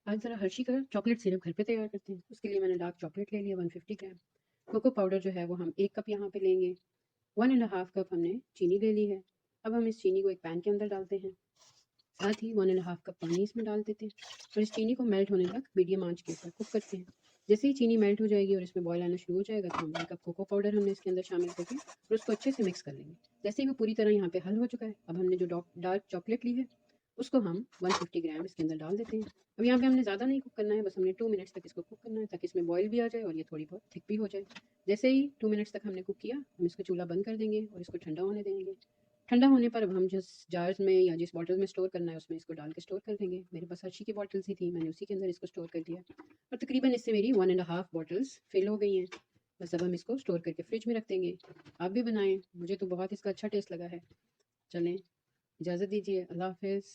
आज ज़रा हर्षी का चॉकलेट सिरप घर पे तैयार करते हैं। उसके लिए मैंने डार्क चॉकलेट ले लिया 150 ग्राम। कोको पाउडर जो है वो हम 1 कप यहाँ पे लेंगे। 1 एंड हाफ कप हमने चीनी ले ली है। अब हम इस चीनी को एक पैन के अंदर डालते हैं। साथ ही 1 एंड हाफ कप पानी इसमें डाल देते हैं और इस चीनी को मेल्ट होने तक मीडियम आंच के ऊपर कुक करते हैं। जैसे ही चीनी मेल्ट हो जाएगी और इसमें बॉयल आना शुरू हो जाएगा तो हम 1 कप कोको पाउडर हमने इसके अंदर शामिल करके और उसको अच्छे से मिक्स कर लेंगे। जैसे ही वो पूरी तरह यहाँ पे हल हो चुका है, अब हमने जो डार्क चॉकलेट ली है उसको हम 150 ग्राम इसके अंदर डाल देते हैं। अब यहाँ पे हमने ज़्यादा नहीं कुक करना है, बस हमने 2 मिनट्स तक इसको कुक करना है ताकि इसमें बॉयल भी आ जाए और ये थोड़ी बहुत थिक भी हो जाए। जैसे ही 2 मिनट्स तक हमने कुक किया, हम इसको चूल्हा बंद कर देंगे और इसको ठंडा होने देंगे। ठंडा होने पर अब हम जिस जार्स में या जिस बॉटल में स्टोर करना है उसमें इसको डाल के स्टोर कर देंगे। मेरे पास हर्षी की बॉटल्स ही थी, मैंने उसी के अंदर इसको स्टोर कर दिया और तकरीबन इससे मेरी 1 एंड हाफ बॉटल्स फिल हो गई हैं। बस अब हम इसको स्टोर करके फ्रिज में रख देंगे। आप भी बनाएं, मुझे तो बहुत इसका अच्छा टेस्ट लगा है। चलें, इजाज़त दीजिए, अल्लाह हाफ़िज़।